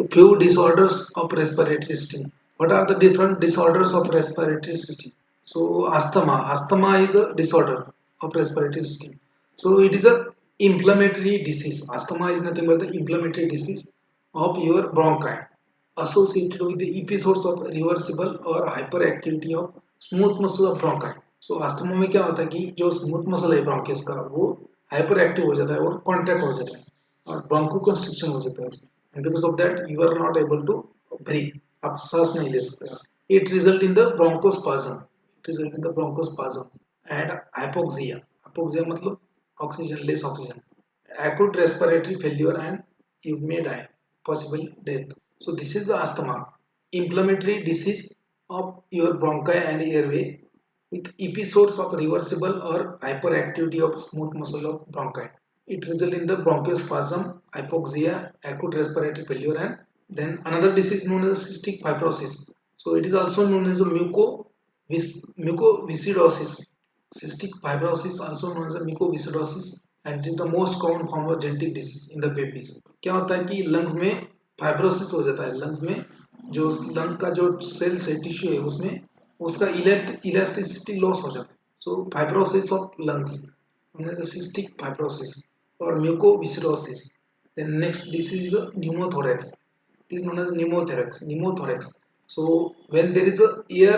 So few disorders of respiratory system. What are the different disorders of respiratory system? So asthma is a disorder of respiratory system. So it is a inflammatory disease. Asthma is nothing but the inflammatory disease of your bronchi associated with the episodes of reversible और hyperactivity of smooth muscle of bronchi. So asthma में क्या होता है कि जो smooth muscle है bronchus का वो हाइपर एक्टिव हो जाता है और कॉन्ट्रैक्ट हो जाता है और ब्रोंको कंस्ट्रिक्शन हो जाता है उसमें and because of that you are not able to breathe आप सांस नहीं ले सकते it result in the bronchospasm it result in the bronchospasm and hypoxia मतलब oxygen less oxygen acute respiratory failure and you may die, possible death. So this is the asthma, inflammatory disease of your bronchi and airway with episodes of reversible or hyperactivity of smooth muscle of bronchi. It results in the bronchospasm, hypoxia, acute respiratory failure, and then another disease known as cystic fibrosis. So it is also known as a mucoviscidosis. Cystic fibrosis also known as a mucoviscidosis and it is the most common form of genetic disease in the babies. क्या होता है कि lungs में fibrosis हो जाता है lungs में जो लंग का जो सेल्स है टिश्यू है उसमें उसका इलास्टिसिटी लॉस हो जाता है so fibrosis of lungs cystic fibrosis और mucoviscidosis then next disease is pneumothorax it is known as pneumothorax so when there is a air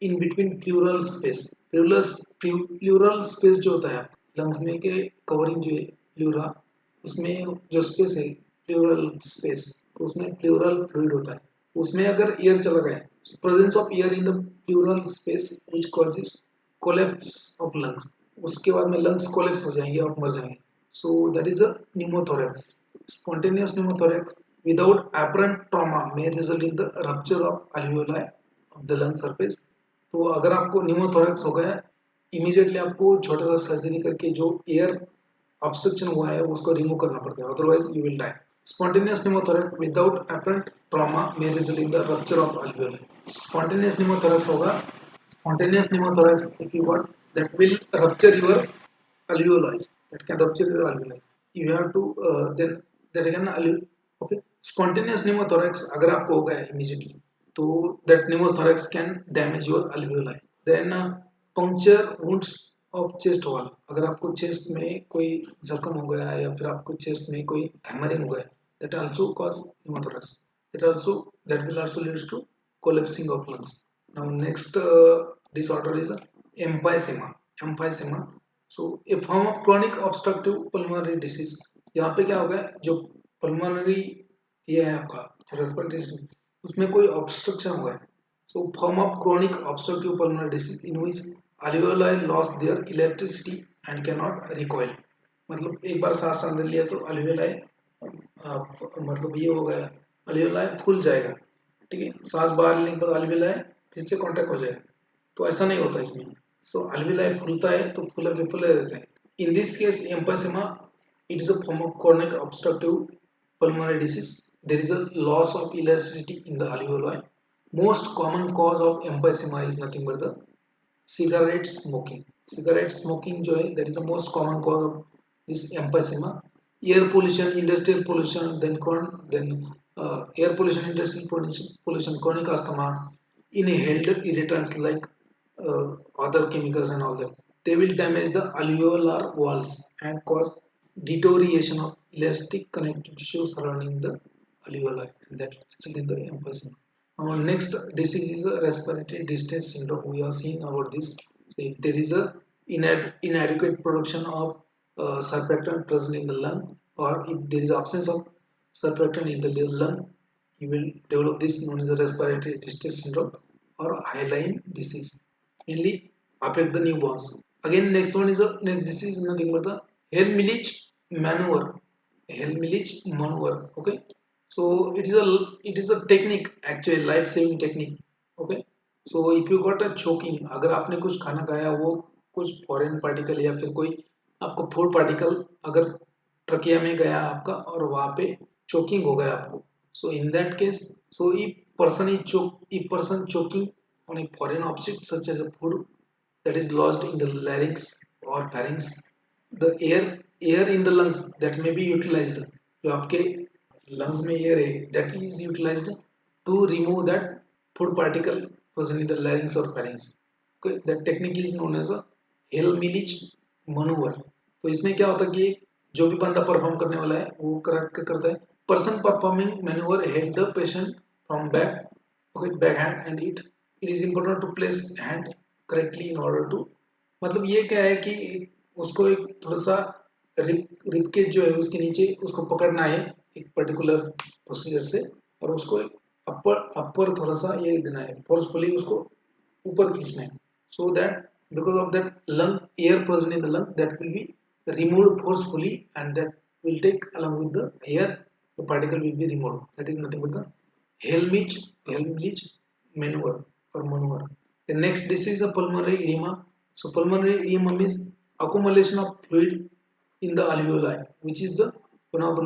in between pleural space जो होता है लंग्स में के कवरिंग जो है प्लूरा उसमें जो स्पेस है प्लूरल स्पेस तो उसमें प्लूरल फ्लूइड होता है उसमें अगर एयर चला गया presence of air in the plural space which causes collapse of lungs उसके बाद में लंग्स कोलैप्स हो जाएंगे और मर जाएंगे so that is a pneumothorax spontaneous pneumothorax without apparent trauma may result in the rupture of alveoli of the lung surface तो अगर आपको pneumothorax हो गया इमीडिएटली आपको छोटा सा सर्जरी करके जो एयर ऑब्स्ट्रक्शन हुआ है उसको रिमूव करना पड़ता है otherwise you will die spontaneous pneumothorax without apparent trauma may result in the rupture of alveoli spontaneous pneumothorax होगा spontaneous pneumothorax if you got that will rupture your alveoli that can rupture your alveoli you have to then that again okay spontaneous pneumothorax अगर आपको हो गया immediately तो that pneumothorax can damage your alveoli then puncture wounds of chest wall अगर आपको chest में कोई जख्म हो गया है या फिर आपको चेस्ट में कोई हैमरिंग हो गया that also cause pneumothorax that will also lead to collapsing of lungs now next disorder is emphysema so a form of chronic obstructive pulmonary disease यहाँ पे क्या हो गया जो pulmonary ये है आपका रेस्पिरेटरी सिस्टम उसमें कोई ऑब्स्ट्रक्शन हुआ है so form of chronic obstructive pulmonary disease in which alveoli lost their electricity and cannot recoil मतलब एक बार सांस अंदर लिया तो alveoli मतलब ये हो गया alveoli फूल जाएगा ठीक है सांस बाहर लेने के बाद alveoli फिर से कांटेक्ट हो जाएगा तो ऐसा नहीं होता इसमें so alveoli फूलता है तो फूला के फूले रहते हैं in this case emphysema it is a form of chronic obstructive pulmonary disease there is a loss of elasticity in the alveoli most common cause of emphysema is nothing but the cigarette smoking जो है that is the most common cause of this emphysema air pollution industrial pollution then air pollution industrial pollution chronic asthma inhaled irritants like other chemicals and all that they will damage the alveolar walls and cause deterioration of elastic connective tissue surrounding the alveoli and that results in the emphysema. Our next disease is a respiratory distress syndrome. We are seeing about this. So if there is a inadequate production of surfactant present in the lung, or if there is absence of surfactant in the lung, you will develop this known as a respiratory distress syndrome or hyaline disease. Mainly affect the newborns. Again, next one is a next disease is nothing but the Helmich maneuver. Helmich maneuver. Okay. So it is a technique actually life saving technique okay so if you got a choking अगर आपने कुछ खाना खाया वो कुछ foreign particle या फिर कोई आपको फूड पार्टिकल अगर ट्रकिया में गया आपका और वहाँ पे choking हो गया आपको so in that case so if person choking on a foreign object such as a food that is lodged in the larynx or pharynx the air in the lungs that may be utilized जो आपके lungs में air है that is utilized to remove that food particle present in the larynx or pharynx. Okay, that technique is known as a Helmholtz maneuver. तो इसमें क्या होता है कि जो भी बंदा परफॉर्म करने वाला है वो करता है person performing maneuver held the patient from back, okay, back hand, and it is important to place hand correctly in order to, मतलब ये क्या है कि उसको एक थोड़ा सा रिप के जो है उसके नीचे उसको पकड़ना है एक पर्टिकुलर प्रोसीजर से और उसको अपर अपर थोड़ा सा ये देना है फोर्सफुली उसको ऊपर खींचना है so that because of that lung air present in the lung that will be removed forcefully and that will take along with the air the particle will be removed. That is nothing but the Helmholtz maneuver or maneuver. The next disease is a pulmonary edema. So pulmonary edema means accumulation of fluid in the alveoli, which is the one of the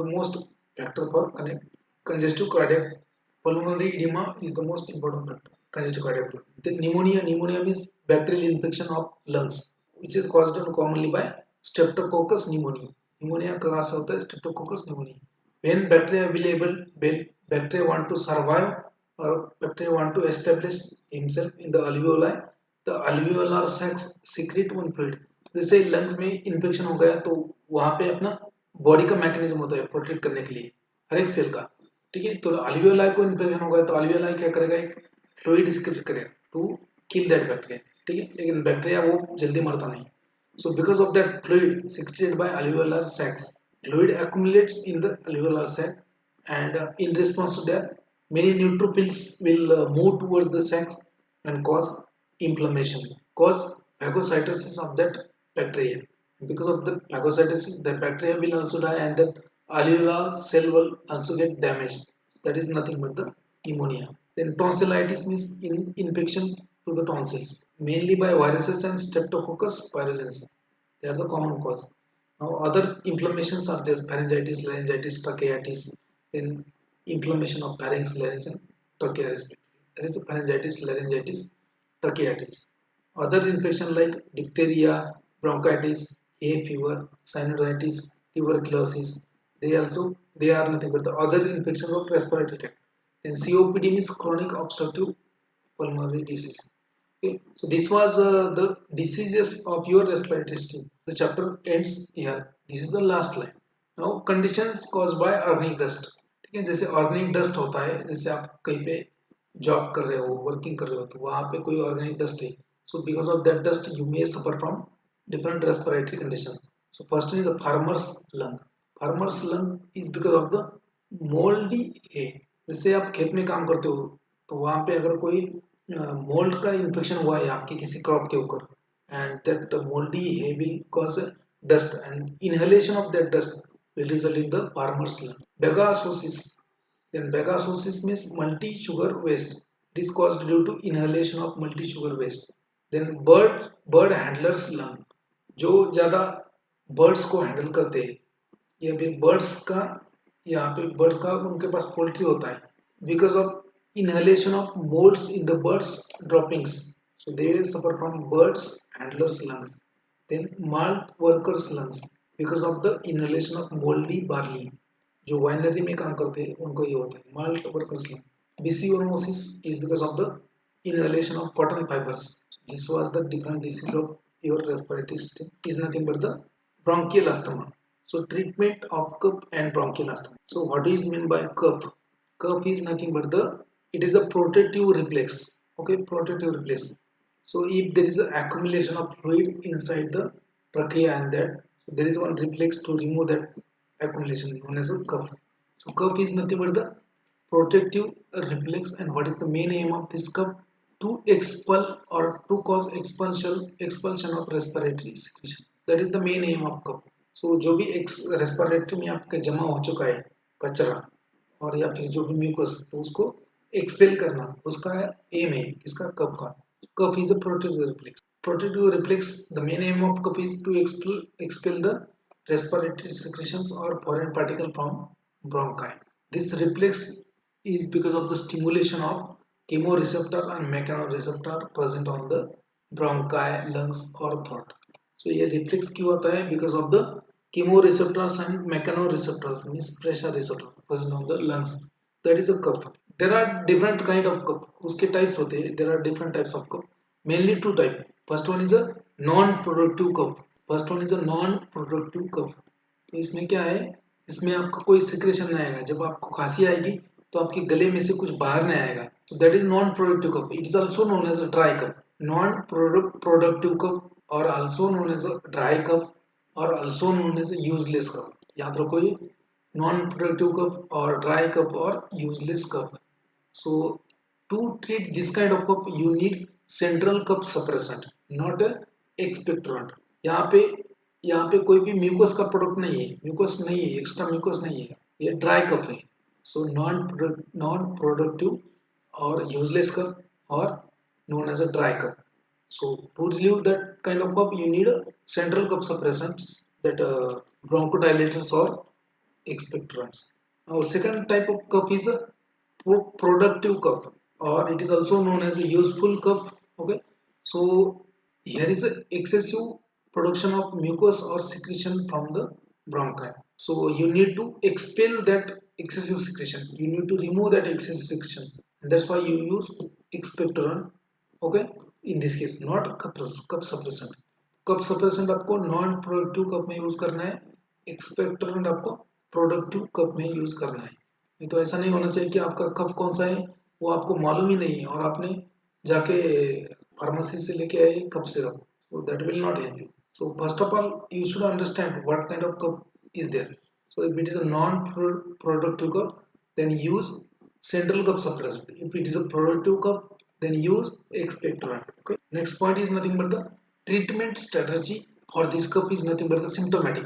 most factor for congestive cardiac. Pulmonary edema is the most important factor. Congestive cardiac. Then pneumonia means bacterial infection of lungs, which is caused commonly by Streptococcus pneumoniae. Pneumonia कहाँ से होता है? Streptococcus pneumoniae. When bacteria available, bacteria want to survive or bacteria want to establish himself in the alveoli, the alveolar sacs secrete one fluid. जैसे lungs में infection हो गया तो वहां पे अपना बॉडी का मैकेनिज्म होता है प्रोटेक्ट करने के लिए हर एक सेल का, ठीक है। तो alveoli को इन्फेक्शन हो गया तो alveoli क्या करेगा, एक फ्लूइड सिक्रेट करेगा टू किल दैट बैक्टीरिया, ठीक है। लेकिन बैक्टीरिया वो जल्दी मरता नहीं। So because of that fluid secreted by alveolar sacs, fluid accumulates in the alveolar sac, and in response to that, many neutrophils will move towards the sacs and cause inflammation, cause phagocytosis of that bacteria. Because of the phagocytosis, the bacteria will also die, and that alveolar cell will also get damaged. That is nothing but the pneumonia. Then tonsillitis means infection to the tonsils, mainly by viruses and Streptococcus pyogenes. They are the common cause. Now other inflammations are there: pharyngitis, laryngitis, tracheitis. Then inflammation of pharynx, larynx, and trachea respectively. There is a pharyngitis, laryngitis, tracheitis. Other infection like diphtheria, bronchitis, hay fever, sinusitis, tuberculosis. They are nothing but the other infections of respiratory tract. Then COPD means chronic obstructive pulmonary disease. Okay, so this was the diseases of your respiratory system. The chapter ends here. This is the last line. Now conditions caused by organic dust. ठीक है, जैसे organic dust होता है, जैसे आप कहीं पे job कर रहे हो, वर्किंग कर रहे हो, तो वहां पे कोई ऑर्गेनिक डस्ट है, so because of that dust you may suffer from different respiratory conditions. So first one is a farmer's lung. Farmer's lung is because of the moldy hay. जैसे आप खेत में काम करते हो तो वहां पे अगर कोई मोल्ड का इन्फेक्शन हुआ है आपके किसी क्रॉप के ऊपर, and that mouldy hay will cause dust, and inhalation of that dust will result in the farmer's lung. Bagasosis. Then bagasosis means multi-sugar waste. It is caused due to inhalation of multi-sugar waste. Then bird handlers lung. जो ज्यादा birds को handle करते हैं या फिर birds का, यहाँ पे बर्ड्स का उनके पास पोल्ट्री होता है, because of inhalation of molds in the birds droppings, so they will suffer from birds handlers lungs. Then malt workers lungs, because of the inhalation of moldy barley. जो winery में काम करते हैं उनको ये होता है malt workers lung. Bisionosis is because of the inhalation of cotton fibers. This was the different disease of your respiratory system. Is nothing but the bronchial asthma. So treatment of cough and bronchial asthma. So what is meant by cough? Cough is nothing but it is a protective reflex. Okay, protective reflex. So if there is an accumulation of fluid inside the trachea, and that, so there is one reflex to remove that accumulation known as a cough. So cough is nothing but the protective reflex. And what is the main aim of this cough? To expel or to cause expulsion of respiratory secretion. That is the main aim of cough. So जो भी respiratory में आपके जमा हो चुका है कचरा और या फिर जो भी म्यूकस, तो उसको एक्सपेल करना, उसका एम है किसका, कफ का. कफ is a protective reflex. Protective reflex, the main M of cough is to expel the respiratory secretions or foreign particle from bronchi. This reflex is because of the stimulation of chemoreceptor and mechanoreceptor present on the bronchi, lungs or throat. So ये reflex क्यों होता है? Because of the chemoreceptors and mechanoreceptors means pressure receptor present on the lungs. That is a cup. There are different kind of cup. उसके types होते हैं. There are different types of cup. Mainly two type. First one is a non-productive cup. First one is a non-productive cup. तो इसमें क्या है, इसमें आपका कोई सिक्रेशन नहीं आएगा. जब आपको खांसी आएगी तो आपके गले में से कुछ बाहर नहीं आएगा. So that is non-productive cup. It is also known as a dry cup. Non-productive cup or also known as a dry cup or also known as a useless cup. याद रखो ये non-productive cup or dry cup or useless cup. So to treat this kind of cup you need central cup suppressant, not a expectorant. यहाँ पे कोई भी mucus का product नहीं है, म्यूकस नहीं है, एक्स्ट्रा म्यूकस नहीं है, ये ड्राई कप है. सो नॉन प्रोडक्टिव और यूजलेस कप और known as a dry cup. So to relieve that kind of cup, you need a central cup suppressants, that bronchodilators or expectorants. Now second type of cup is a productive cup, or it is also known as a useful cup. Okay, so here is a excessive production of mucus or secretion from the bronchi. So you need to expel that excessive secretion. You need to remove that excessive secretion, and that's why you use expectorant. Okay, in this case not cup suppressant. Cup suppressant आपको non productive cup में use करना है, expectorant आपको productive cup में use करना है. नहीं तो ऐसा नहीं होना चाहिए कि आपका कप कौन सा है वो आपको मालूम ही नहीं है और आपने जाके फार्मेसी से लेके आए cup syrup. So that will not help you. So first of all you should understand what kind of cup is there. So if it is a non-productive cup, then use central cup suppressant. If it is a productive cup, then use expectorant. Okay. Next point is nothing but the treatment strategy for this cup is nothing but the symptomatic.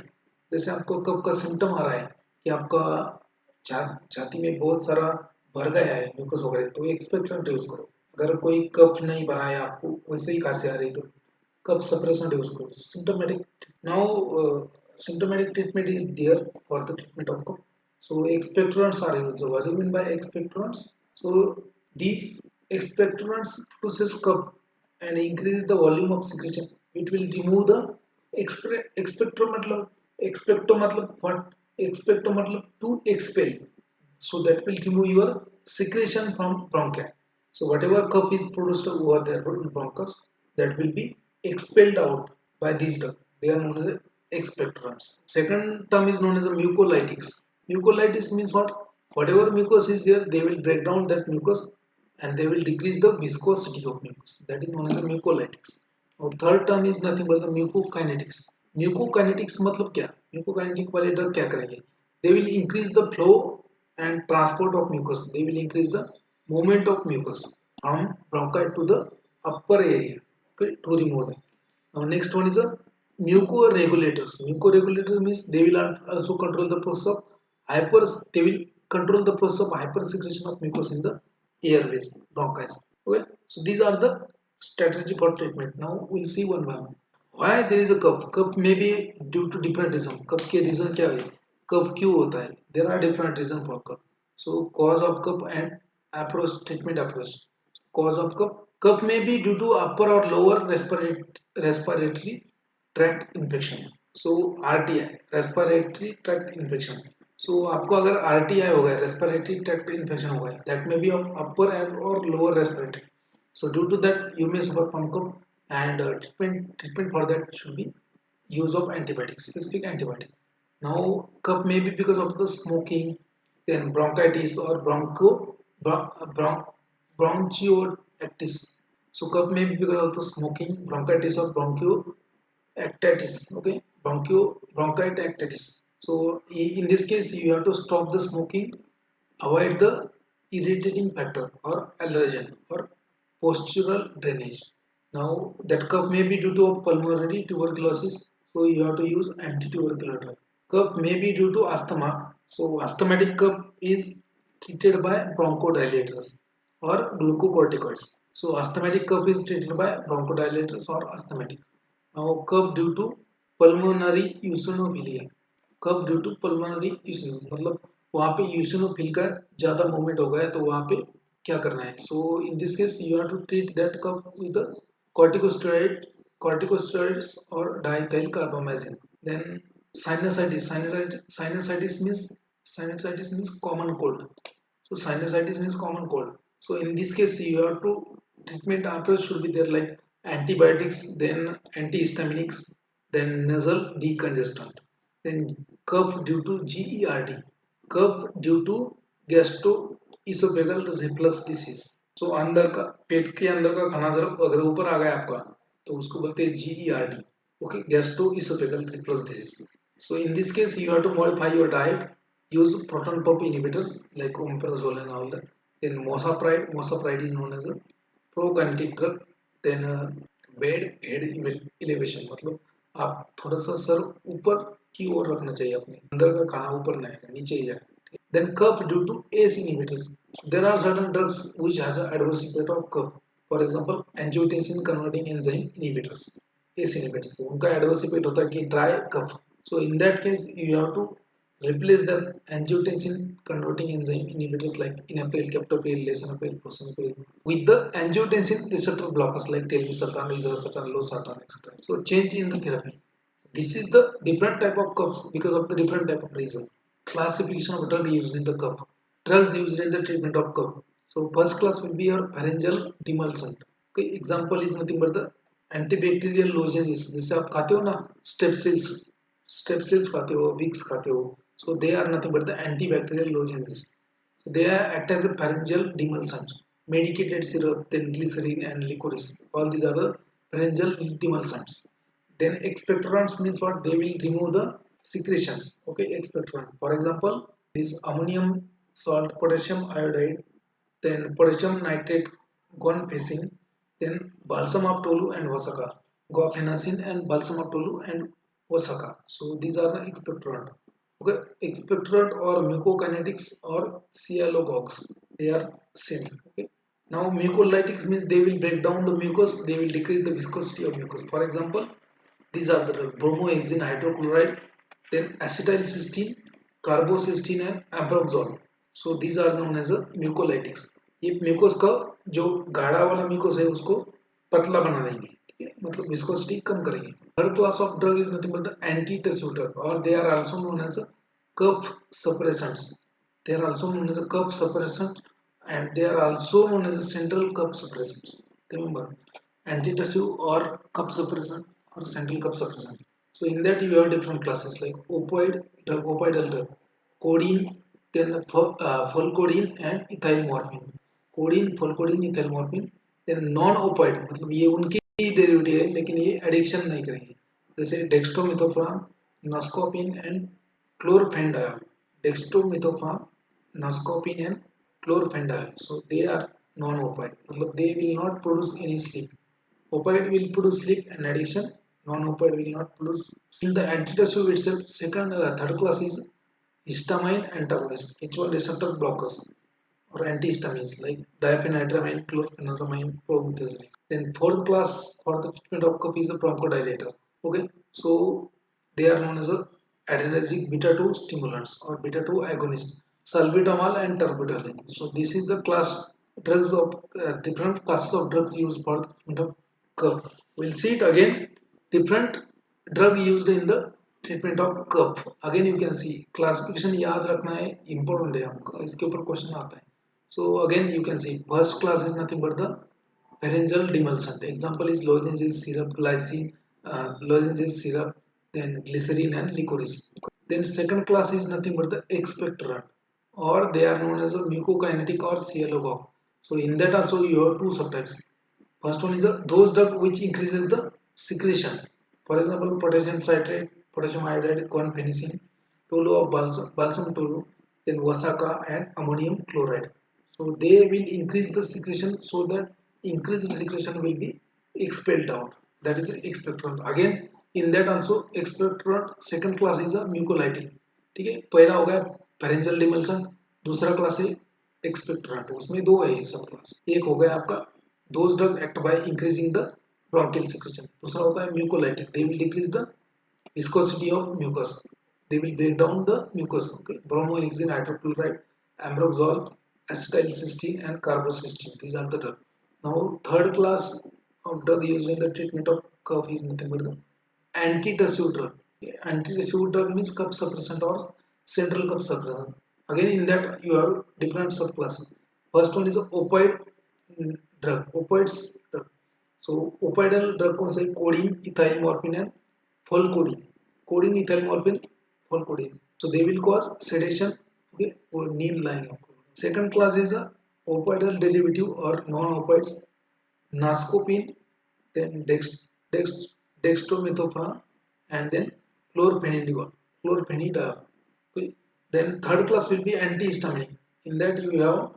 जैसे आपको cup का symptom आ रहा है कि आपका छाती में बहुत सारा भर गया है म्यूकस वगैरह, तो एक्सपेक्टोरेंट यूज करो. अगर कोई कफ नहीं भरा है आपको वैसे ही खांसी आ रही तो कफ सप्रेसेंट यूज करो. Symptomatic. Now symptomatic treatment is there for the treatment of cough. So expectorants are used. So what do you mean by expectorants? So these expectorants produces cough and increase the volume of secretion. It will remove the expecto मतलब what? Expecto मतलब to expel. So that will remove your secretion from bronchi. So whatever cough is produced over there in bronchus, that will be expelled out by these drugs. They are known as expectorants. Second term is known as a mucolytics. Mucolytics means what? Whatever mucus is there, they will break down that mucus and they will decrease the viscosity of mucus. That is known as a mucolytics. और third term is nothing but the mucokinetics. Mucokinetics मतलब क्या? Mucokinetic वाले drug क्या करेंगे? They will increase the flow and transport of mucus. They will increase the movement of mucus from bronchi to the upper area. Okay, to remove them. Now next one is a mucoregulators. Mucoregulators means they will also control the process of they will control the process of hypersecretion of mucus in the airways, bronchi. Okay, so these are the strategy for treatment. Now we'll see one by one. Why there is a cough? Cough may be due to different reason. Cough के reason क्या है? Cough क्यों होता है? There are different reason for cough. So cause of cough and approach, treatment approach. Cause of cough. Cough may be due to upper or lower respiratory tract infection. So RTI, respiratory tract infection. So आपको अगर RTI हो गया, respiratory tract infection हो गया, that may be of upper and or lower respiratory. So due to that you may suffer from cough, and treatment for that should be use of antibiotics, specific antibiotic. Now cough may be because of the smoking, then bronchitis or bronchiolitis. So cough may be because of the smoking, bronchitis or bronchiolitis. Okay, bronchiolitis. So in this case you have to stop the smoking, avoid the irritating factor or allergen or postural drainage. Now that cough may be due to pulmonary tuberculosis, so you have to use anti-tubercular drug. Cough may be due to asthma, so asthmatic cough is treated by bronchodilators or glucocorticoids. So asthmatic cough is treated by bronchodilators or asthmatic. Now cough due to pulmonary eosinophilia. कब due to pulmonary eosinophil मतलब वहाँ पे eosinophil का ज़्यादा movement हो गया है तो वहाँ पे क्या करना है. So in this case you have to treat that cough with corticosteroids or diethyl carbamazine. Then Sinusitis means common cold. So sinusitis means common cold. So in this case, you have to treatment approach should be there like antibiotics, then antihistaminics, then nasal decongestant, then cough due to GERD, cough due to gastroesophageal reflux disease. So अंदर का पेट के अंदर का खाना अगर ऊपर आ गया आपका तो उसको बोलते हैं GERD. Okay, gastroesophageal reflux disease. So in this case, you have to modify your diet. Use proton pump inhibitors like omeprazole and all that. Then mosapride is known as a prokinetic drug. Then bed head elevation मतलब आप थोड़ा सा sir ऊपर की ओर रखना चाहिए अपने अंदर का खाना ऊपर नहीं आएगा नीचे ही जाए. Then cough due to ACE inhibitors. There are certain drugs which has an adverse effect of cough. For example, angiotensin converting enzyme inhibitors. ACE inhibitors. So, उनका adverse effect होता है कि dry cough. So in that case, you have to replace the angiotensin converting enzyme inhibitors like enalapril, captopril, lisinopril, prasugrel with the angiotensin receptor blockers like telmisartan, irbesartan, losartan, etc. So change in the therapy. This is the different type of coughs because of the different type of reason. Classification of drug used in the cough. Drugs used in the treatment of cough. So first class will be your pharyngeal demulcent. Okay, example is nothing but the antibacterial lozenges. जैसे आप खाते हो ना स्टेप्सिल्स खाते हो, Vicks खाते हो. So they are nothing but the antibacterial lozenges. So they act as a pharyngeal demulcent. Medicated syrup, then glycerin and licorice. All these are the pharyngeal demulcents. Then expectorants means what? They will remove the secretions. Okay, expectorant. For example, this ammonium salt, potassium iodide, then potassium nitrate, guanfacine, then balsam of Tolu and Wasaka, guanfacine and balsam of Tolu and Wasaka. So these are the expectorant. Okay, expectorant or mucokinetics or cialogogues, they are same. Okay. Now mucolytics means they will break down the mucus, they will decrease the viscosity of mucus. For example, these are the bromohexane hydrochloride, then acetylcysteine, carbocysteine and ambroxol. So these are known as a mucolytics. ये mucus का जो गाढ़ा वाला mucus है उसको पतला बना देंगे, ठीक है, मतलब विस्कोसिटी कम करेंगे. Third class of drug is nothing but the antitussive drug और they are also known as a cough suppressants. They are also known as a cough suppressant and they are also known as a central cough suppressants. Remember, antitussive or cough suppressant or central cough suppressant. So in that you have different classes like opioidal drug, codeine, then fulcodeine and ethyl morphine. Codeine, fulcodeine, ethyl morphine. Then non-opioid मतलब ये उनके ही derivative है लेकिन ये addiction नहीं करेंगे. जैसे डेक्स्ट्रोमिथोफार्म, नस्कोपिन and chlorphendiol. Dextromethorphan, nascopin and chlorphendiol. So they are non-opioid. मतलब they will not produce any sleep. Opioid will produce sleep and addiction. Non-opioid will not produce. In the antitussive itself, third class is histamine antagonist, H1 receptor blockers or antihistamines like diphenhydramine, chlorpheniramine, promethazine. Then fourth class for the treatment of cough is a bronchodilator. Okay, so they are known as a adrenergic beta 2 stimulants or beta 2 agonists, salbutamol and terbutaline. So this is the class drugs of different classes of drugs used for the treatment of cough. We'll see it again. Different drug used in the treatment of cough. Again you can see classification याद रखना है, important है आपका, इसके ऊपर question आता है. So again you can C first class is nothing but the pharyngeal demulcent. Example is lozenges, syrup, glycine, lozenges, syrup, then glycerin and licorice. Then second class is nothing but the expectorant or they are known as a mucokinetic or cialogog. So in that also you have two subtypes. First one is those drug which increases the secretion. For example, potassium citrate, potassium iodide, guanfacine, tolu of balsam tolu, then wasaka and ammonium chloride. So they will increase the secretion so that increased secretion will be expelled out. That is the expectorant. Again, in that also expectorant second class is a mucolytic. ठीक है, पहला हो गया pharyngeal demulcent, दूसरा class है expectorant. उसमें दो है सब क्लास. एक हो गया आपका those drug act by increasing the bronchial secretion. दूसरा होता है mucolytic. They will decrease the viscosity of mucus. They will break down the mucus. Okay, bromohexane hydrochloride, ambroxol, acetylcysteine and carbocysteine. These are the drugs. Now third class of drug used in the treatment of cough is nothing but the antitussive drug. Anti-recidivant drug means cup suppressant or central cup suppressant. Again, in that you have different subclasses. First one is a opioid drug, opioids drug. So opioidal drug कौन सा है? Codeine, ethyl morphine and fulcodeine. Codeine, ethyl morphine, fulcodeine. So they will cause sedation. Okay, or नींद लाएंगे आपको. Second class is a opioidal derivative or non-opioids, nascopine, then dextromethorphan, and then chlorphenidiol. Chlorphenidiol. Okay. Then third class will be antihistaminic. In that you have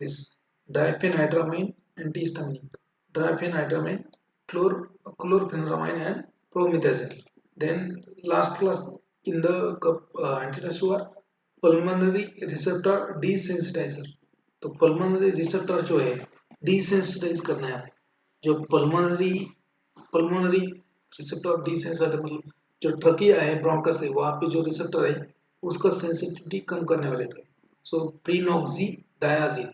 this diphenhydramine antihistaminic, diphenhydramine, chlorpheniramine, and promethazine. Then last class in the antidepressant pulmonary receptor desensitizer. तो pulmonary receptor जो है desensitize करना है जो pulmonary receptor desensitize मतलब जो trachea है bronchus है वहाँ पे जो रिसेप्टर है उसका सेंसिटिविटी कम करने वाले drug. So prenoxdiazine,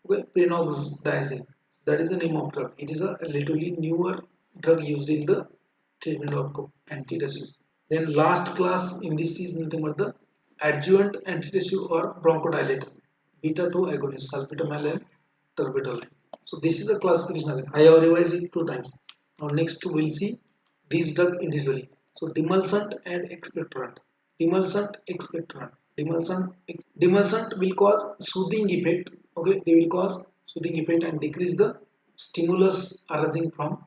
okay, prenoxdiazine, that is the name of drug. It is a relatively newer drug used in the treatment of antidepressant. Then last class in this is nothing but the adjuvant antidepressant or bronchodilator, beta 2 agonist, salbutamol and terbinafine. So this is a classification again. I have revised it 2 times. Now next we'll see these drug individually. So demulcent and expectorant. Demulcent will cause soothing effect. Okay, they will cause soothing effect and decrease the stimulus arising from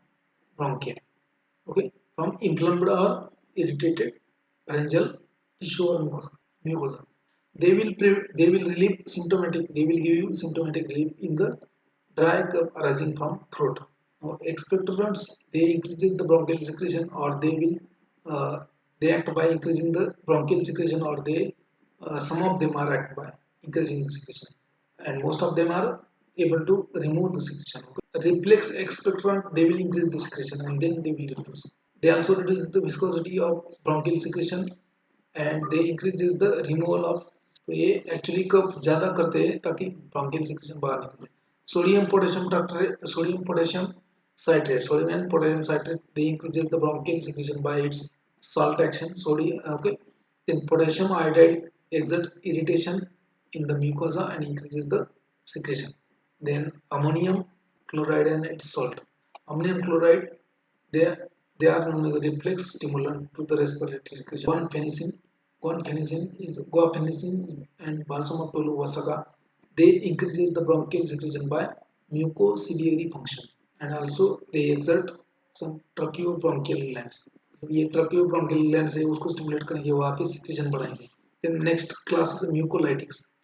bronchia. Okay, from inflamed or irritated pharyngeal tissue or mucosa. They will relieve symptomatic. They will give you symptomatic relief in the dry cough arising from throat. Now, expectorants they increases the bronchial secretion, or they act by increasing the bronchial secretion, or they some of them are act by increasing the secretion, and most of them are able to remove the secretion. Okay. Reflex expectorant they will increase the secretion and then they will reduce. They also reduce the viscosity of bronchial secretion and they increases the removal of. तो ये actually कब ज़्यादा करते हैं ताकि bronchial secretion बाहर निकले. Sodium potassium citrate, sodium and potassium citrate, they increases the bronchial secretion by its salt action. Sodium, okay. Then potassium iodide exert irritation in the mucosa and increases the secretion. Then ammonium chloride and its salt. Ammonium chloride, they they are known as a reflex stimulant to the respiratory secretion. Guanfacine and balsam vasaca, they increases the bronchial secretion by mucociliary function and also they exert some tracheobronchial glands. ये tracheobronchial glands है उसको stimulate करेंगे वहाँ पे secretion बढ़ाएंगे. Then next class is mucolytics.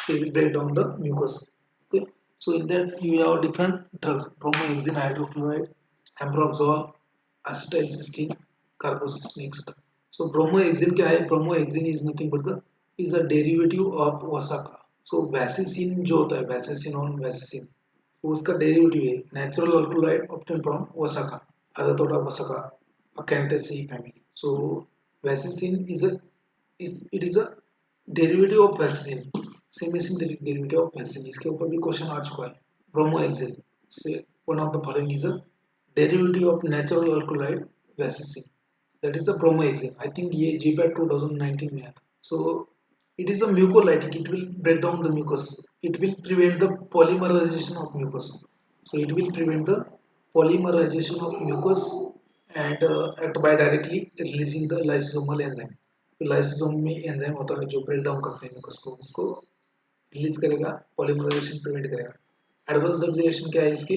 They will break down the mucus. Okay. So in that you have different drugs: bromohexane hydrochloride, ambroxol, acetylcysteine, carbocysteine, etc. So bromohexane क्या है? Bromohexane is nothing but the is a derivative of Vasaca. So vasicine जो होता है vasicine उसका derivative है natural alkaloid obtained from Vasaca, Adathoda Vasaca, Acanthaceae family. So vasicine it is a derivative of vasicine, semi derivative of vasicine. इसके ऊपर भी question आ चुका है. Bromohexane से one of the following is a derivative of natural alkaloid vasicine. That is a bromohexane. I think ये GPAT 2019 में आया. So it is a mucolytic. It will break down the mucus. It will prevent the polymerization of mucus. So it will prevent the polymerization of mucus and act by directly releasing the lysosomal enzyme. तो lysosome में enzyme होता है जो break down करते हैं mucus को, उसको release करेगा, पॉलीमराइजेशन प्रिवेंट करेगा. एडवर्स ड्रग रिएक्शन क्या है इसके?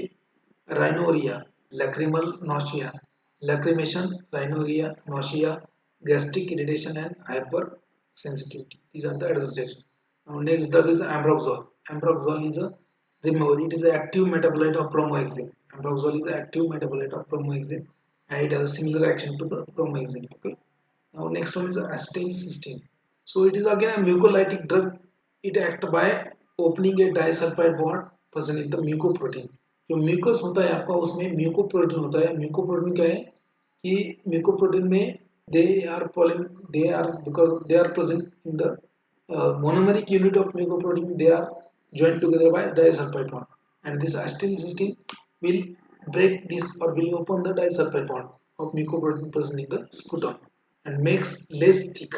Rhinorrhoea, lacrimal nausea, lacrimation, rhinorrhea, nausea, gastric irritation and hypersensitivity. These are the adverse reactions. Now next drug is ambroxol. Ambroxol is a, remember, it is an active metabolite of bromohexane. Ambroxol is an active metabolite of bromohexane and it has a similar action to the bromohexane. Okay. Now next one is acetylcysteine. So it is again a mucolytic drug. It acts by opening a disulfide bond present in the mucoprotein. जो mucus होता है आपका उसमें mucoprotein होता है. Mucoprotein क्या है कि म्यूकोप्रोटीन में they are because they are present in the monomeric unit of mucoprotein. They are joined together by disulfide bond and this acetylcysteine will break this or will open the disulfide bond of mucoprotein present in the sputum and makes less thick.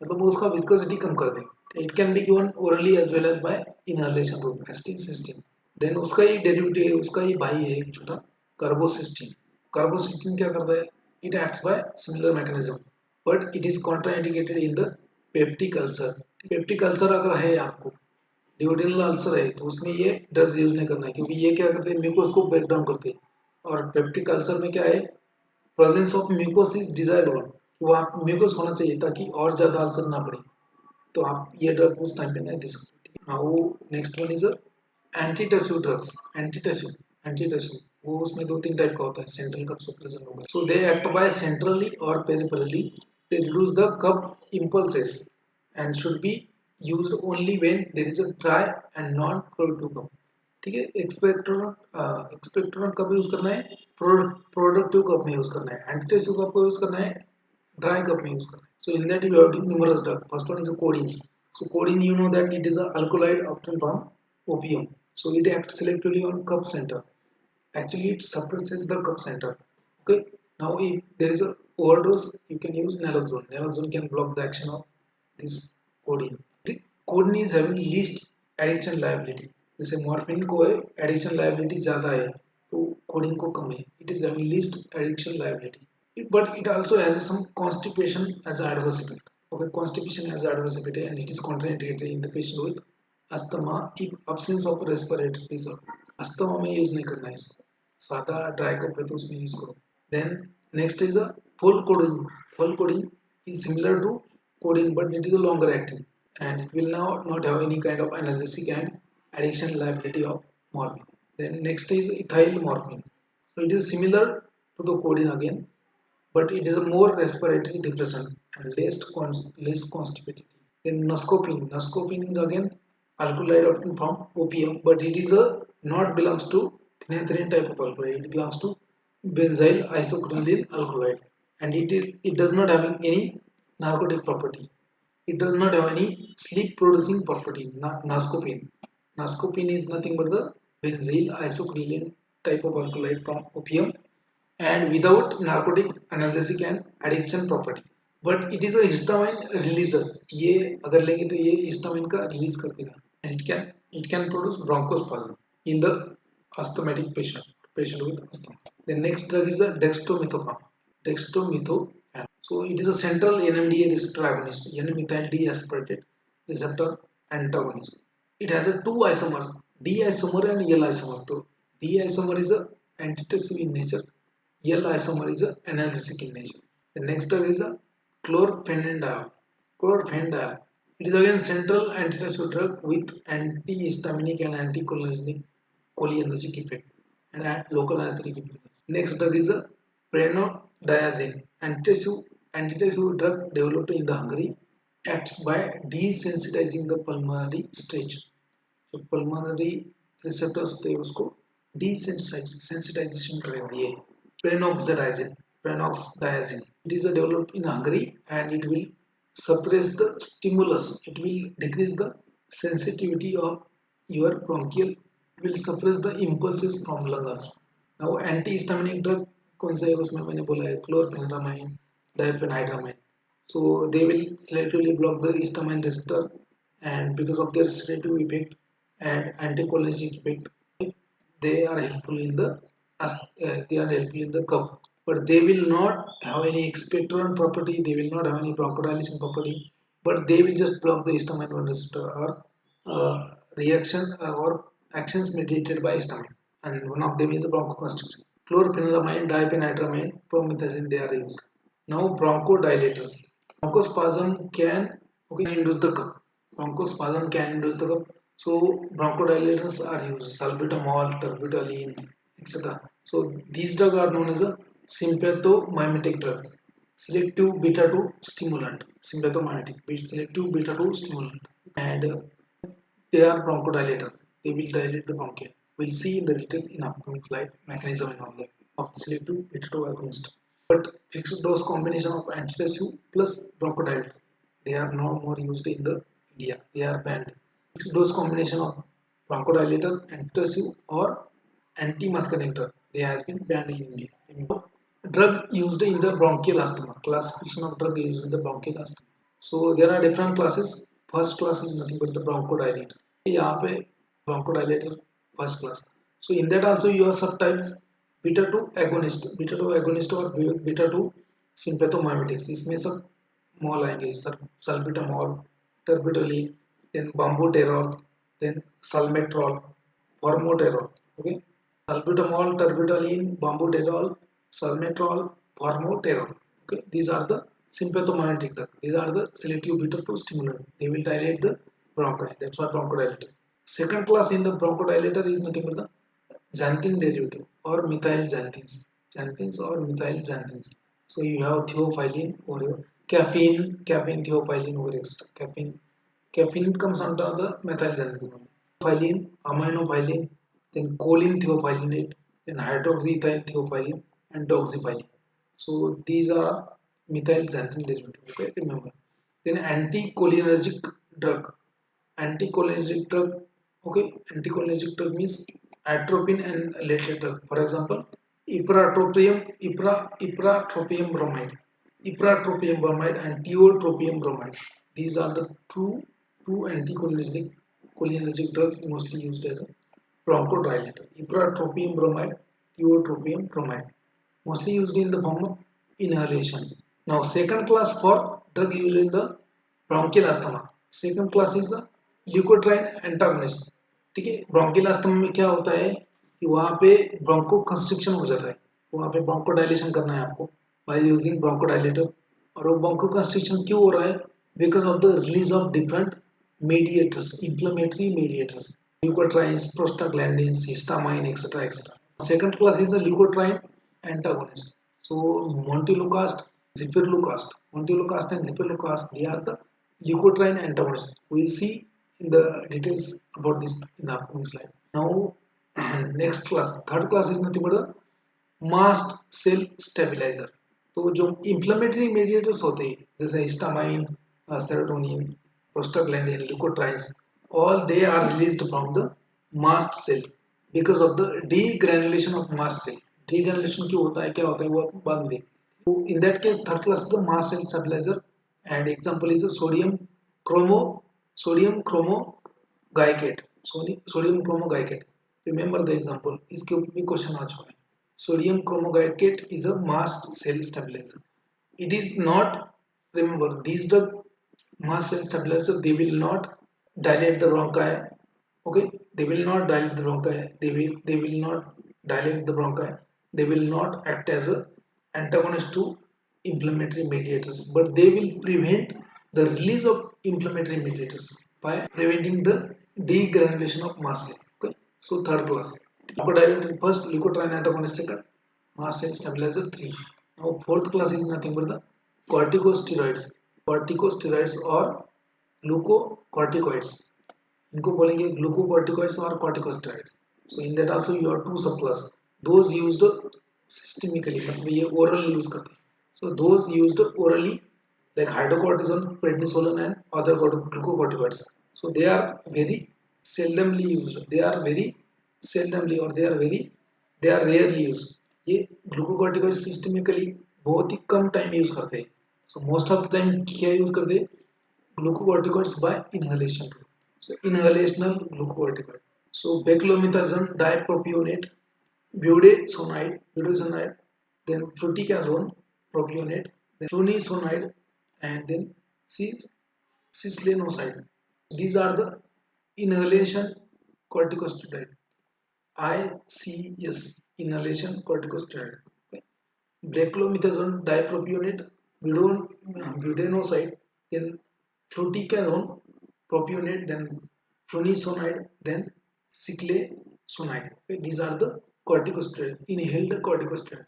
मतलब वो उसका viscosity कम कर दे. It can be given orally as well as by inhalation route. Acetylcysteine. Then उसका ही derivative है, उसका ही भाई है एक छोटा कार्बोसिस्टीन. कार्बोसिस्टीन क्या करता है? It acts by similar mechanism, but it is contraindicated in the peptic ulcer. Peptic ulcer अगर है आपको, ड्यूडेनल अल्सर है, तो उसमें ये ड्रग्स यूज नहीं करना है, क्योंकि ये क्या करते हैं, म्यूकोस को ब्रेक डाउन करते हैं. और पेप्टिक अल्सर में क्या है, presence of mucus is desired one. वो आप म्यूकोस होना चाहिए ताकि और ज्यादा अल्सर ना पड़े. तो आप ये ड्रग उस टाइम पे नहीं दे सकते. Now next one is antitussive drugs. Antitussive वो उसमें दो तीन टाइप का होता है, सेंट्रल कप सप्रेशन होगा. सो दे एक्ट बाय सेंट्रली और peripherally. They reduce the cup impulses and should be used only when there is a dry and non-productive cup. ठीक है. एक्सपेक्टोरेंट कब यूज करना है? प्रोडक्टिव कप में यूज करना है. एंटीटेसिव कप को यूज करना है ड्राई कप में यूज करना है. So in that you have numerous drugs. First one is a codeine. So codeine, you know that it is an alkaloid obtained from opium. So it acts selectively on cup center. Actually it suppresses the cup center. Okay. Now if there is a overdose, you can use naloxone. Naloxone can block the action of this codeine. Codeine is having least addiction liability. जैसे morphine को addiction liability ज्यादा है, तो codeine को कम है. It is having least addiction liability, but it also has some constipation as adverse effect. Okay, constipation as adverse effect and it is contraindicated in the patient with asthma if absence of respiratory reserve. Asthma में use नहीं करना है इसको. सादा dry cup है तो उसमें use करो. Then next is a pholcodine. Pholcodine is similar to codeine, but it is a longer acting and it will now not have any kind of analgesic and addiction liability of morphine. Then next is ethyl morphine. So it is similar to the codeine again, but it is a more respiratory depressant and less constipating. Then noscopine. Noscopine is again alkaloid obtained from opium, but it is a not belongs to phenanthrene type of alkaloid. It belongs to benzyl isoquinoline alkaloid, and it does not have any narcotic property. It does not have any sleep producing property. Noscopine. Noscopine is nothing but the benzyl isoquinoline type of alkaloid from opium and without narcotic, analgesic and addiction property. But it is a histamine releaser. ये अगर लेंगे तो ये histamine का release कर देगा, and it can produce bronchospasm in the asthmatic patient with asthma. The next drug is a dextromethorphan. Dextromethorphan. So it is a central NMDA receptor agonist, N-methyl D-aspartate receptor antagonist. It has a two isomers, D isomer and L isomer. So D isomer is a antitussive in nature, L isomer is a analgesic in nature. The next drug is a chlorpheniramine. Chlorpheniramine. It is again central antitussive drug with antihistaminic and anticholinergic effect and local anesthetic effect. Next drug is a prenodiazine. Antitussive drug developed in the Hungary, acts by desensitizing the pulmonary stage. So pulmonary receptors थे उसको desensitization कर दिए. Prenoxdiazine. It is developed in Hungary and it will suppress the stimulus. It will decrease the sensitivity of your bronchial. It will suppress the impulses from lungs. Now antihistaminic drug कौन सा है उसमें मैंने बोला है chlorpheniramine, डायफेनहाइड्रामाइन. So they will selectively block the histamine receptor, and because of their sedative effect and anticholinergic effect, they are helpful in the cough. But they will not have any expectorant property. They will not have any bronchodilation property. But they will just block the histamine receptor or reaction or actions mediated by histamine. And one of them is the bronchoconstriction. Chlorpheniramine, diphenhydramine, promethazine, they are used. Now bronchodilators. Bronchospasm can induce the cough. Bronchospasm can induce the cough. So bronchodilators are used. Salbutamol, terbutaline, etc. So these drugs are known as a sympathomimetic drugs. Selective beta-2 stimulant. Sympathomimetic. Selective beta-2 stimulant. And they are bronchodilator. They will dilate the bronchi. We'll see in the detail in upcoming slide mechanism and all that of selective beta-2 agonist. But fixed dose combination of antitussive plus bronchodilator, they are now more used in the India. They are banned. Fixed dose combination of bronchodilator, antitussive or anti-muscarinic drug, they has been banned in India. drug used in the bronchial asthma. Classification of drug used in the bronchial asthma. So there are different classes. First class is nothing but the bronchodilator. यहाँ पे bronchodilator first class. So in that also you have subtypes beta 2 agonist और beta 2 sympathomimetics. इसमें सब mall आएंगे sir, salbutamol, terbutaline, then bambuterol, then salmeterol, formoterol. Okay, salbutamol, terbutaline, bambuterol, salmeterol, formoterol. Okay, these are the sympathomimetic drug. These are the selective beta 2 stimulant. They will dilate the bronchi. That's why bronchodilator. Second class in the bronchodilator is nothing but the xanthine derivative or methyl xanthines. Xanthines or methyl xanthines. So you have theophylline or your caffeine, theophylline over extra. Caffeine comes under the methyl xanthine. Theophylline, aminophylline, then choline theophyllinate, then hydroxyethyl theophylline and doxyphylline. So these are methyl xanthine derivative. Okay, remember. Then anticholinergic drug. Anticholinergic drug. Okay, anticholinergic drug means atropine and related drug. For example, ipratropium bromide, and tiotropium bromide. These are the two anticholinergic drugs mostly used as a bronchodilator. Ipratropium bromide, tiotropium bromide, mostly used in the form of inhalation. Now, second class for drug used in the bronchial asthma. Second class is the leukotriene antagonist. ठीक है, bronchial asthma में क्या होता है कि वहाँ पे Bronco constriction हो जाता है, वहाँ पे ब्रोंको डायलेशन करना है आपको बाय यूजिंग ब्रोंको डायलेटर. और वो ब्रोंको कंस्ट्रिक्शन क्यों हो रहा है? Because of the release of different mediators, inflammatory mediators, leukotrienes, prostaglandins, histamine, etc. etc. Second class is the leukotriene antagonist. So montelukast, montelukast and zipperlukast, they are the leukotriene antagonists. We will see in the details about this in the upcoming slide. Now next class, third class is nothing but a mast cell stabilizer. तो जो inflammatory mediators होते हैं जैसे histamine, serotonin, prostaglandin, leukotrienes, all they are released from the mast cell because of the degranulation of mast cell. Degranulation क्यों होता है, क्या होता है, वो बाद में. So in that case, third class is the mast cell stabilizer, and example is the sodium chromoglycate. Sodium chromoglycate. Remember the example. इसके ऊपर भी क्वेश्चन आ चुका है. Sodium chromoglycate is a mast cell stabilizer. It is not, remember these drug mast cell stabilizer, they will not dilate the bronchi. Okay, they will not dilate the bronchi. They will not dilate the bronchi. They will not act as a antagonist to inflammatory mediators, but they will prevent the release of inflammatory mediators by preventing the degranulation of mast cell. Okay, so third class. Leukotriene first, leukotriene antagonist second, mast cell stabilizer 3. Now fourth class is nothing but the corticosteroids or glucocorticoids. इनको बोलेंगे glucocorticoids or corticosteroids. So in that also you have two subclass. Those used systemically, मतलब ये orally use करते हैं. So those used orally like hydrocortisone, prednisolone and other glucocorticoids. So they are very seldomly used. They are rarely used. ये glucocorticoids systemically बहुत ही कम time use करते हैं. So most of the time क्या use करते हैं? Glucocorticoids by inhalation. So inhalational glucocorticoid. So beclomethasone dipropionate, budesonide, then fluticasone propionate, then flunisonide, and then cislenoside. These are the inhalation corticosteroid. ICS, inhalation corticosteroid. Okay. Beclomethasone dipropionate, budesonide, then fluticasone propionate, then flunisonide, then cyclosonide. Okay. These are the corticosteroid, inhaled corticosteroid.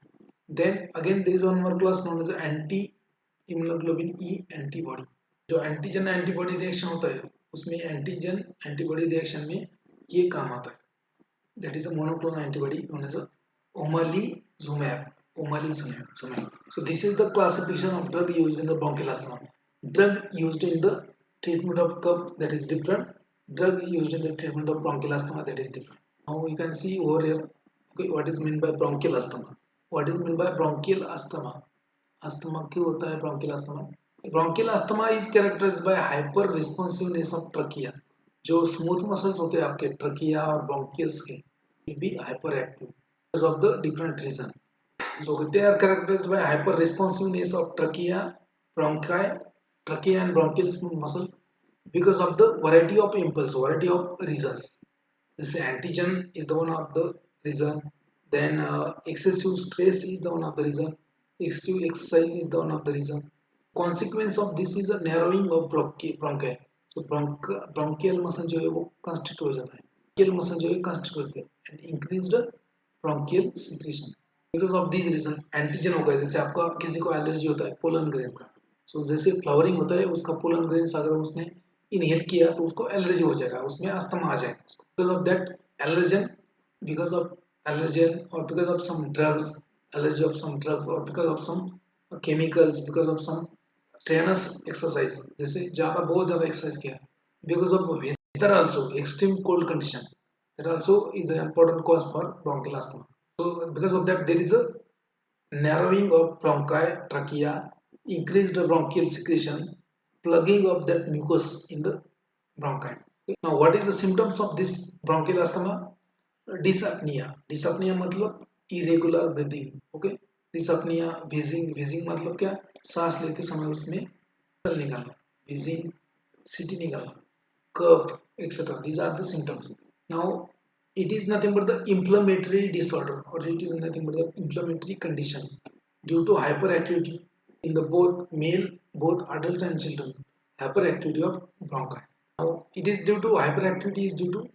Then again there is one more class known as anti-immunoglobulin E antibody. जो antigen antibody reaction होता है उसमें antigen antibody reaction में ये काम आता है. That is a monoclonal antibody known as a omalizumab. So this is the classification of drug used in the bronchial asthma. Drug used in the treatment of cough, that is different. Drug used in the treatment of bronchial asthma, that is different. Now you can see over here, okay, what is meant by bronchial asthma. What is mean by bronchial asthma? Asthma क्यों होता है bronchial asthma? Bronchial asthma is characterised by hyper responsiveness of trachea. जो smooth muscles होते हैं आपके trachea और bronchioles के will be hyperactive because of the different reason. So they are characterized by hyper responsiveness of trachea, bronchi, trachea and bronchial muscle because of the variety of impulse, variety of reasons. This antigen is the one of the reason. Then excessive stress is the one of the reason. Excessive exercise is the one of the reason. Consequence of this is a narrowing of bronchi. So bronchial muscle जो है वो constrict हो जाता है. Bronchial muscle जो है constrict हो जाता है and increased bronchial secretion. Because of these reason antigen होगा, जैसे आपका किसी को एलर्जी होता है पोलन ग्रेन का, so जैसे फ्लावरिंग होता है उसका पोलन ग्रेन अगर उसने इनहेल किया तो उसको एलर्जी हो जाएगा, उसमें अस्थमा आ जाएगा. Because of that allergen, because of allergen or because of some drugs, allergy of some drugs or because of some chemicals, because of some strenuous exercise, जैसे ज़्यादा बहुत ज़्यादा एक्सरसाइज किया, because of weather also extreme cold condition, that also is an important cause for bronchial asthma. So because of that there is a narrowing of bronchi, trachea, increased bronchial secretion, plugging of that mucus in the bronchi. Now what is the symptoms of this bronchial asthma? Dyspnea. Dyspnea मतलब irregular breathing. Okay. Dyspnea, wheezing मतलब क्या? सांस लेते समय उसमें निकालना, wheezing, सीटी निकालना, cough, etc. These are the symptoms. Now it is nothing but the inflammatory disorder, or it is nothing but the inflammatory condition due to hyperactivity in the both adult and children. Hyperactivity of bronchi. Now it is due to hyperactivity is due to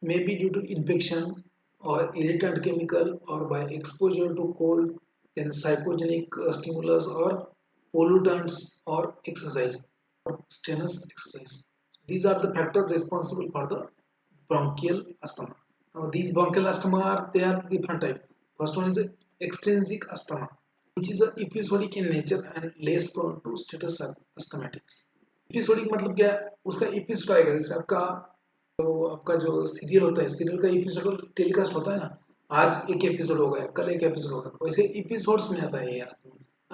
maybe due to infection or irritant chemical or by exposure to cold, then psychogenic stimulus or pollutants or exercise or strenuous exercise. These are the factors responsible for the bronchial asthma. Now these bronchial asthma are different type. First one is extrinsic asthma, which is episodic in nature and less prone to status asthmatics. Episodic मतलब क्या है? उसका episode आएगा, जैसे आपका जो serial होता है, सीरियल का एपिसोड टेलीकास्ट होता है ना, आज एक एपिसोड होगा, कल एक एपिसोड होगा, वैसे एपिसोड्स में आता है ये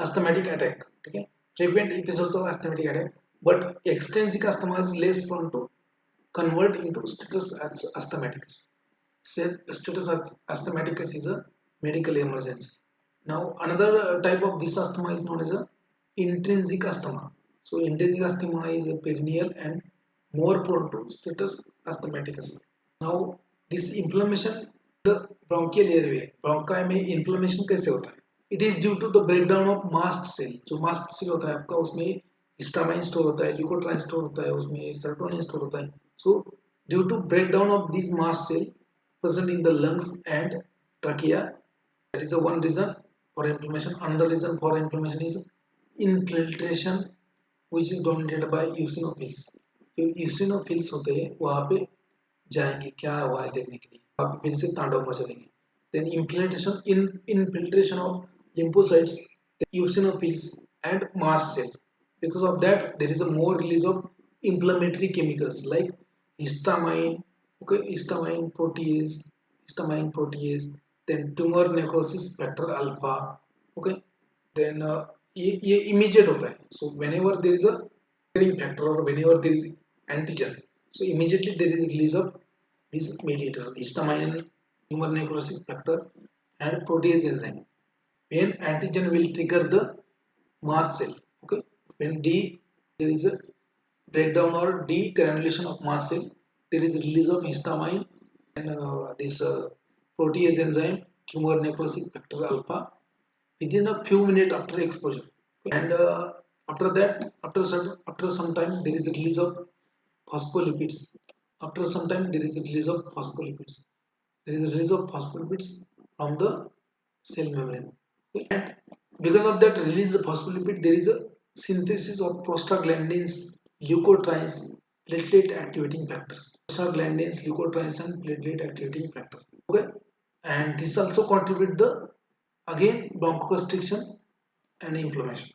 अस्थमैटिक अटैक. ठीक है, frequent episodes of asthmatic attack, but extensive asthma is less prone to convert into status asthmaticus. Status asthmaticus is a medical emergency. Now another type of this asthma is known as a intrinsic asthma. So intrinsic asthma is a perennial and more prone to status asthmaticus. Now this inflammation the bronchial airway, bronchi में inflammation कैसे होता है? It is due to the breakdown of mast cell. जो mast cell होता है आपका, उसमें histamine store होता है, ल्यूकोट्राइन स्टोर होता है, उसमें सेरोटोनिन स्टोर होता है. So due to breakdown of these mast cell present in the lungs and trachea, that is the one reason for inflammation. Another reason for inflammation is infiltration, which is dominated by eosinophils. जो eosinophils होते हैं वहाँ पे जाएंगे क्या हुआ है देखने के लिए, वहाँ पे फिर से तांडव मचलेंगे. Then infiltration of lymphocytes, the eosinophils and mast cell. Because of that there is a more release of inflammatory chemicals like histamine, okay, histamine protease, then tumor necrosis factor alpha, okay, then ये immediate होता है. So whenever there is a triggering factor or whenever there is antigen, so immediately there is release of this mediator histamine, tumor necrosis factor and protease enzyme. When antigen will trigger the mast cell, okay, when there is a breakdown or degranulation of mast cell, there is release of histamine and this protease enzyme, tumor necrosis factor alpha, within a few minutes after exposure. And after that, after some time, there is a release of phospholipids. After some time, there is a release of phospholipids. There is a release of phospholipids from the cell membrane. And because of that release of phospholipid, there is a synthesis of prostaglandins, leukotrienes, platelet activating factors. Prostaglandins, leukotrienes and platelet activating factor. Okay, and this also contribute the again bronchoconstriction and inflammation.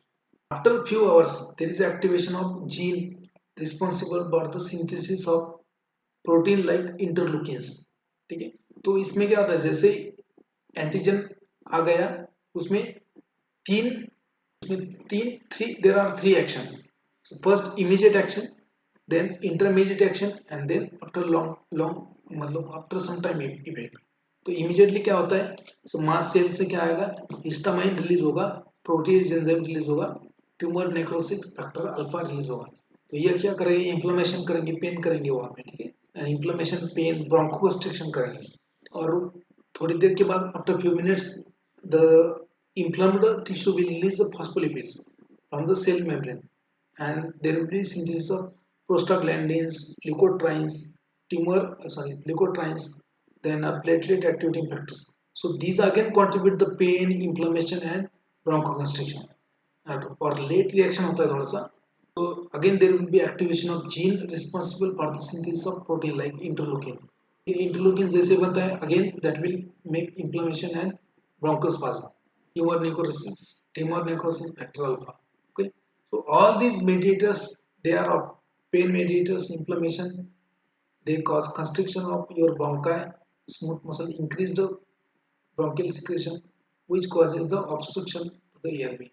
After a few hours, there is activation of gene responsible for the synthesis of protein like interleukins. ठीक है, तो इसमें क्या होता है, जैसे antigen आ गया उसमें तीन there are three actions. So first immediate action, then intermediate action, and then after long मतलब after some time event. तो immediately क्या होता है, so मास सेल से क्या आएगा, हिस्टामाइन रिलीज होगा, प्रोटीज एंजाइम रिलीज होगा, tumour necrosis factor alpha release होगा. तो ये क्या करेंगे, इन्फ्लेमेशन करेंगे, पेन करेंगे वहाँ पे, ठीक है, एंड इन्फ्लेमेशन पेन ब्रोंकोकंस्ट्रिक्शन करेंगे. और थोड़ी देर के बाद after few minutes the inflamed tissue will release the phospholipids from the cell membrane, and there will be synthesis of prostaglandins, leukotrienes, then platelet activating factors. So these again contribute the pain, inflammation, and bronchoconstriction. और late reaction होता है थोड़ा सा. So again there will be activation of gene responsible for the synthesis of protein like interleukin. Interleukin जैसे बनता है, again that will make inflammation and bronchospasm. Tumor necrosis factor alpha. Okay, so all these mediators, they are of pain mediators, inflammation. They cause constriction of your bronchi, smooth muscle, increased bronchial secretion, which causes the obstruction to the airway.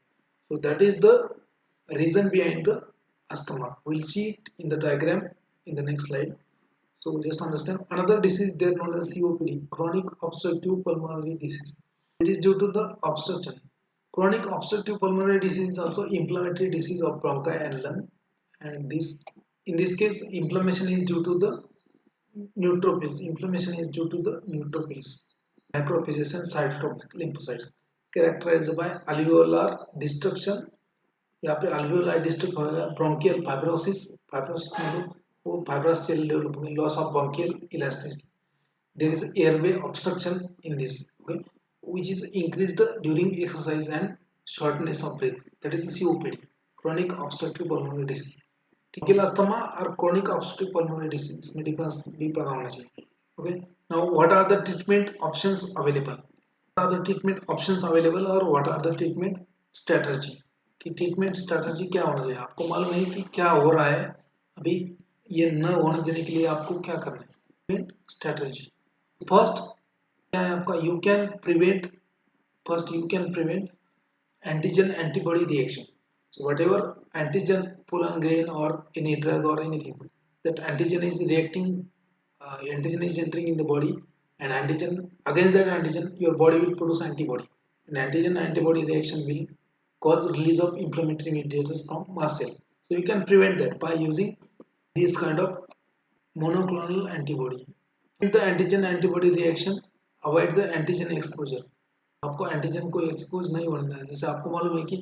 So that is the reason behind the asthma. We'll see it in the diagram in the next slide. So just understand another disease there known as COPD, chronic obstructive pulmonary disease. It is due to the obstruction. Chronic obstructive pulmonary disease is also inflammatory disease of bronchi and lung, and in this case inflammation is due to the neutrophils. Inflammation is due to the neutrophils, macrophages and cytotoxic lymphocytes, characterized by alveolar destruction. यहाँ पे alveoli destruct होगा, bronchial fibrosis, मतलब वो fibrous cell development, loss of bronchial elasticity. There is airway obstruction in this, okay, which is increased during exercise and shortness of breath. That is COPD, chronic obstructive pulmonary disease. Typical asthma or chronic obstructive pulmonary disease, इसमें difference भी पता होना चाहिए. Okay, now what are the treatment options available? What are the treatment options available और what are the treatment strategy? कि treatment strategy क्या होना चाहिए, आपको मालूम है कि क्या हो रहा है, अभी ये न होने देने के लिए आपको क्या करना है. ट्रीटमेंट स्ट्रेटजी, फर्स्ट क्या है आपका, you can prevent antigen antibody reaction. So whatever antigen, pollen grain or any drug or anything, that antigen is reacting, antigen is entering in the body, and antigen, against that antigen your body will produce antibody, and antigen antibody reaction will cause release of inflammatory mediators from mast cell. So you can prevent that by using this kind of monoclonal antibody. With the antigen antibody reaction, avoid the antigen exposure. आपको antigen को expose नहीं होना है. जैसे आपको मालूम है कि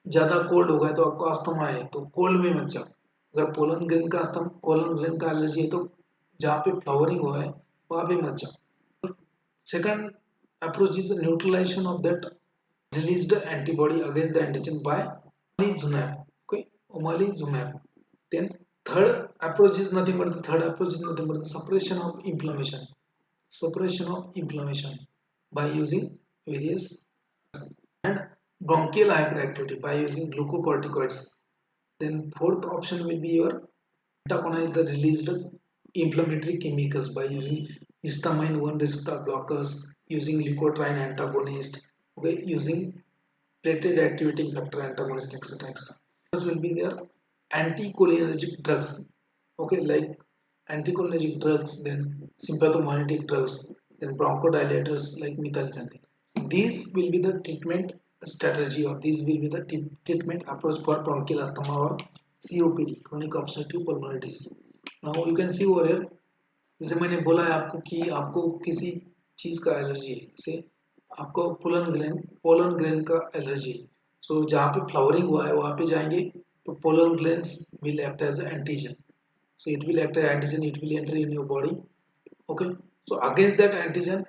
ज़्यादा कोल्ड हो गया तो आपको अस्थमा है, तो कोल्ड में मत जाओ. अगर पोलन ग्रेन का एलर्जी है तो जहाँ पे फ्लावरिंग हुआ है वहाँ पे मत जाओ. Second approach is neutralisation of that released antibody against the antigen by omalizumab. Okay, omalizumab. Then third approach is nothing but the suppression of inflammation by using various, and bronchial hyperactivity by using glucocorticoids. Then fourth option will be your antagonize the released inflammatory chemicals by using histamine 1 receptor blockers, using leukotriene antagonist, okay, using platelet activating factor antagonist, etc., etc. First will be their anticholinergic drugs, okay, like anticholinergic drugs, then sympathomimetic drugs, then bronchodilators like methylxanthine. These will be the treatment strategy, or these will be the treatment approach for bronchial asthma or COPD, chronic obstructive pulmonary disease. Now you can see over here, जैसे मैंने बोला है आपको कि आपको किसी चीज का एलर्जी है, जैसे आपको पोलन ग्रेन का एलर्जी है. सो जहाँ पे फ्लावरिंग हुआ है वहाँ पे जाएंगे तो pollen grains will act as antigen. So it will act as antigen, it will enter in your body. Okay, so against that antigen,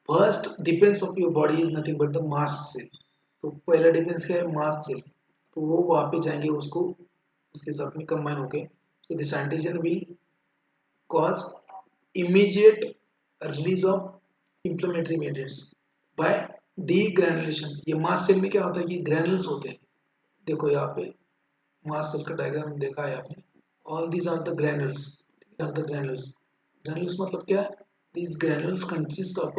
first defense of your body is nothing but the mast cell. तो पहला defence क्या है, mast cell. तो वो वहाँ पे जाएंगे, उसको उसके साथ में कंबाइन होके, so this antigen will cause immediate release of inflammatory mediators by degranulation. ये मास्ट सेल में क्या होता है कि ग्रैनुल्स होते हैं. देखो यहाँ पे मास्ट सेल का डायग्राम देखा है आपने. All these are the granules. Granules मतलब क्या है? These granules consist of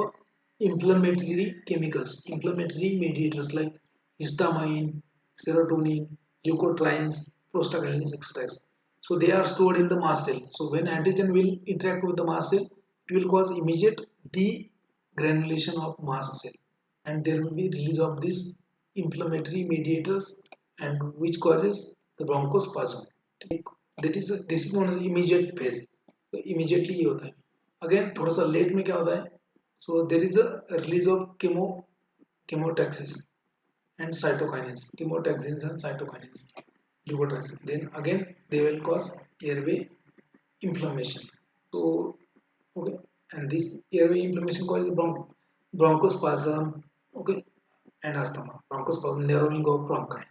inflammatory chemicals, inflammatory mediators like histamine, serotonin, leukotrienes, prostaglandins, etc. So they are stored in the mast cell. So when antigen will interact with the mast cell, it will cause immediate degranulation of mast cell, and there will be release of these inflammatory mediators, and which causes the bronchospasm. This is known as immediate phase. तो immediately ये होता है. Again थोड़ा सा late में क्या होता है? So there is a release of chemotaxis and cytokinins, chemotaxins and cytokinins, leukotrienes. Then again they will cause airway inflammation. So okay, and this airway inflammation causes bronchospasm, okay, and asthma. Bronchospasm, narrowing of bronchi.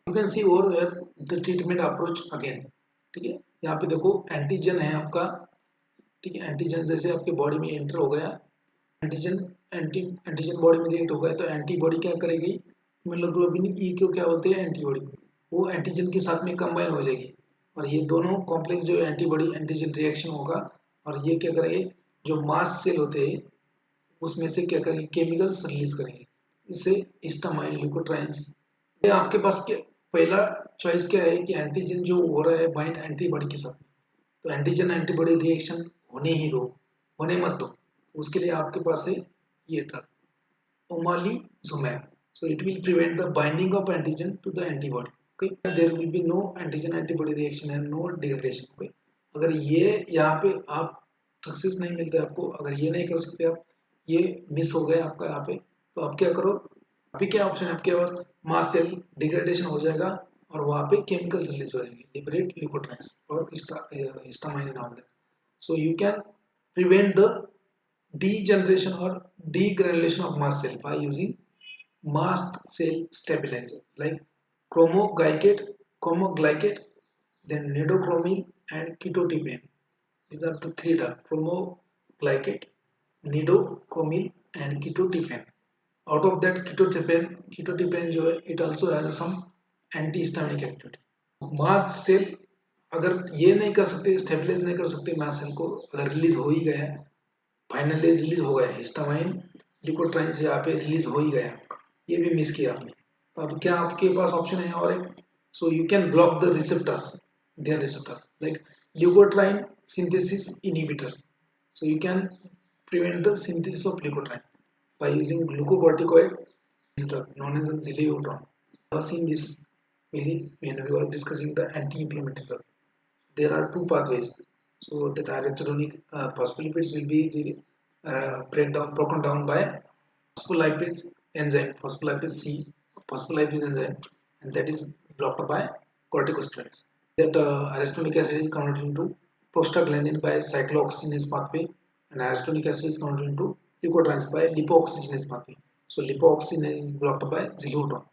You can see over there the treatment approach again. ठीक है, यहाँ पे देखो antigen है आपका. ठीक है, antigen जैसे आपके बॉडी में एंटर हो गया, एंटीजन बॉडी में रिएक्ट हो गया, तो एंटीबॉडी क्या करेगी, हीमोग्लोबिन ई को क्या होते हैं एंटीबॉडी, वो एंटीजन के साथ में कंबाइन हो जाएगी, और ये दोनों कॉम्प्लेक्स जो एंटीबॉडी एंटीजन रिएक्शन होगा, और ये क्या करेंगे, जो मास्ट सेल होते हैं उसमें से क्या करेंगे, केमिकल्स रिलीज करेंगे. इससे हिस्टामाइन, ल्यूकोट्राइन्स. ये आपके पास पहला चॉइस क्या है कि एंटीजन जो हो रहा है बाइंड एंटीबॉडी के साथ, तो एंटीजन एंटीबॉडी रिएक्शन होने ही दो, होने मत दो. उसके लिए आपके पास है ये drug omalizumab. So it will prevent the binding of antigen to the antibody. Okay, there will be no antigen antibody reaction and no degradation. Okay, अगर ये यहाँ पे आप सक्सेस नहीं मिलता आपको, अगर ये नहीं कर सकते आप, ये मिस हो गया आपका यहाँ पे, तो आप क्या करो, अभी क्या ऑप्शन है आपके पास, मास्ट सेल डिग्रेडेशन हो जाएगा और वहाँ पे केमिकल्स रिलीज हो जाएंगे, लिबरेट ल्यूकोट्राइन्स और histamine and all that. So you can prevent the degeneration or degranulation of mast cell by using mast cell stabilizer like chromoglycate, then nidochromil and ketotipane. These are the three drugs: chromoglycate, nidochromil and ketotipane. Out of that ketotipane जो है, it also has some antihistaminic activity. Mast cell अगर ये नहीं कर सकते, stabilise नहीं कर सकते मास्ट सेल को, अगर रिलीज हो ही गया, फाइनली रिलीज हो गया, हिस्टामाइन ल्यूकोट्राइन से यहाँ पे रिलीज हो ही गया आपका, ये भी मिस किया आपने, तो अब क्या आपके पास ऑप्शन है और एक, so you can block the receptors, there receptor like leukotriene synthesis inhibitor. So you can prevent the synthesis of leukotriene by using glucocorticoid drug known as xilotron. I have seen this when we were discussing the anti-inflammatory drug. There are two pathways. So that arachidonic phospholipids will be broken down by phospholipase enzyme, phospholipase C, phospholipase enzyme, and that is blocked by corticosteroids. That arachidonic acid is converted into prostaglandin by cyclooxygenase pathway, and arachidonic acid is converted into leukotrienes by lipoxygenase pathway. So lipoxygenase is blocked by xilotron.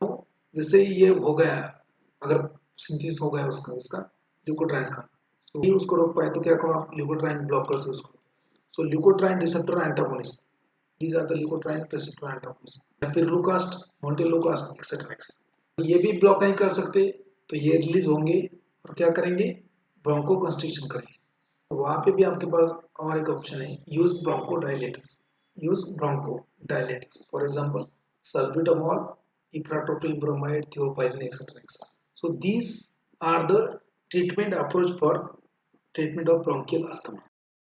तो जैसे ये हो गया, अगर synthesis हो गया उसका leukotrienes का, तो ये उसको रोक पाए, तो क्या करो आप, ल्यूकोट्राइन ब्लॉकर्स उसको. So leukotriene receptor antagonist, these are the leukotriene receptor antagonist, pranlukast, montelukast etcetera. ये भी ब्लॉक नहीं कर सकते, तो ये रिलीज होंगे और क्या करेंगे, ब्रोंको कंस्ट्रिक्शन करेंगे. तो वहाँ पे भी आपके पास और एक ऑप्शन है, use bronchodilators. For example salbutamol, ipratropium bromide, thiopyrin, etc. So these are the treatment approach for treatment of bronchial asthma.